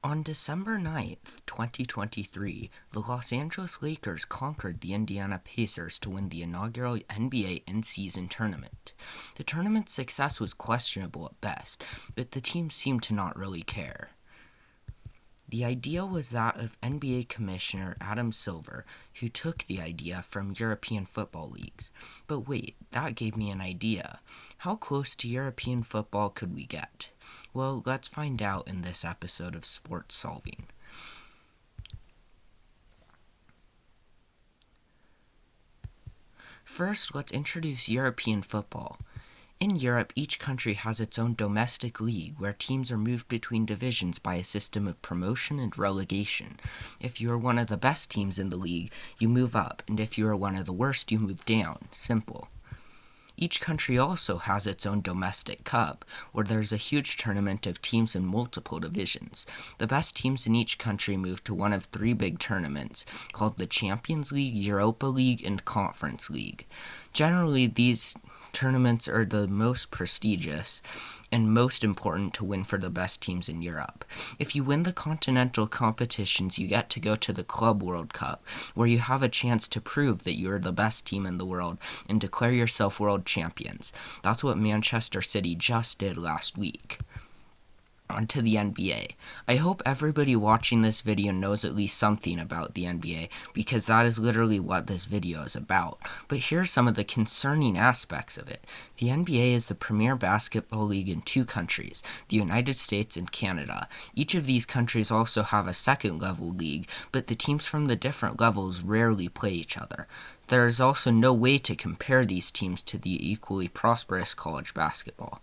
On December 9th, 2023, the Los Angeles Lakers conquered the Indiana Pacers to win the inaugural NBA in-season tournament. The tournament's success was questionable at best, but the team seemed to not really care. The idea was that of NBA Commissioner Adam Silver, who took the idea from European football leagues. But wait, that gave me an idea. How close to European football could we get? Well, let's find out in this episode of Sports Solving. First, let's introduce European football. In Europe, each country has its own domestic league where teams are moved between divisions by a system of promotion and relegation. If you are one of the best teams in the league, you move up, and if you are one of the worst, you move down. Simple. Each country also has its own domestic cup, where there's a huge tournament of teams in multiple divisions. The best teams in each country move to one of three big tournaments, called the Champions League, Europa League, and Conference League. Generally, these tournaments are the most prestigious and most important to win for the best teams in Europe. If you win the continental competitions, you get to go to the Club World Cup, where you have a chance to prove that you're the best team in the world and declare yourself world champions. That's what Manchester City just did last week. On to the NBA. I hope everybody watching this video knows at least something about the NBA, because that is literally what this video is about. But here are some of the concerning aspects of it. The NBA is the premier basketball league in two countries, the United States and Canada. Each of these countries also have a second-level league, but the teams from the different levels rarely play each other. There is also no way to compare these teams to the equally prosperous college basketball.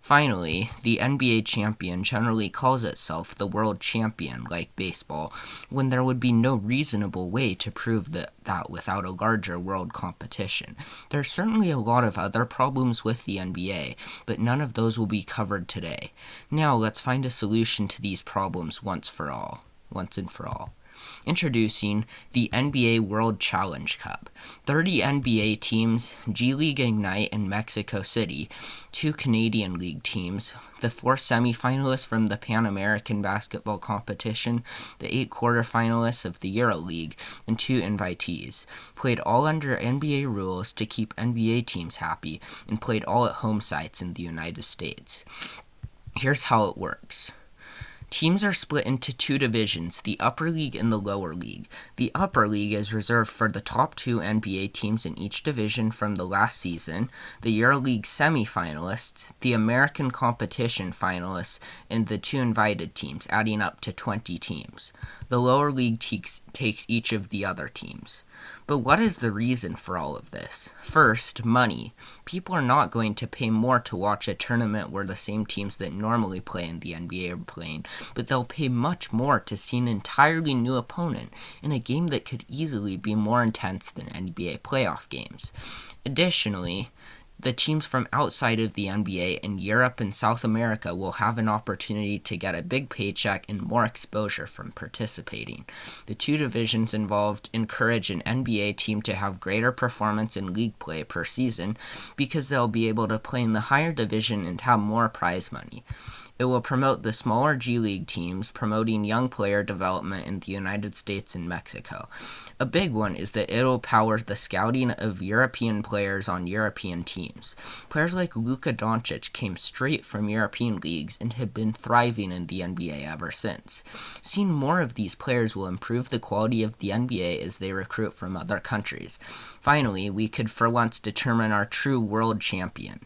Finally, the NBA champion generally calls itself the world champion, like baseball, when there would be no reasonable way to prove that without a larger world competition. There are certainly a lot of other problems with the NBA, but none of those will be covered today. Now let's find a solution to these problems once and for all. Introducing the NBA World Challenge Cup. 30 NBA teams, G League Ignite and Mexico City, 2 Canadian League teams, the 4 semifinalists from the Pan American basketball competition, the 8 quarterfinalists of the Euro League, and 2 invitees. Played all under NBA rules to keep NBA teams happy, and played all at home sites in the United States. Here's how it works. Teams are split into 2 divisions, the Upper League and the Lower League. The Upper League is reserved for the top 2 NBA teams in each division from the last season, the EuroLeague semifinalists, the American competition finalists, and the 2 invited teams, adding up to 20 teams. The Lower League takes each of the other teams. But what is the reason for all of this? First, money. People are not going to pay more to watch a tournament where the same teams that normally play in the NBA are playing, but they'll pay much more to see an entirely new opponent in a game that could easily be more intense than NBA playoff games. Additionally, the teams from outside of the NBA in Europe and South America will have an opportunity to get a big paycheck and more exposure from participating. The 2 divisions involved encourage an NBA team to have greater performance in league play per season because they'll be able to play in the higher division and have more prize money. It will promote the smaller G League teams, promoting young player development in the United States and Mexico. A big one is that it'll power the scouting of European players on European teams. Players like Luka Doncic came straight from European leagues and have been thriving in the NBA ever since. Seeing more of these players will improve the quality of the NBA as they recruit from other countries. Finally, we could for once determine our true world champion.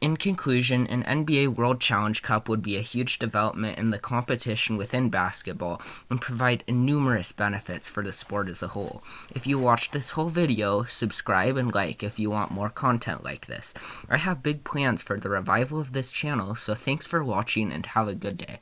In conclusion, an NBA World Challenge Cup would be a huge development in the competition within basketball and provide numerous benefits for the sport as a whole. If you watched this whole video, subscribe and like if you want more content like this. I have big plans for the revival of this channel, so thanks for watching and have a good day.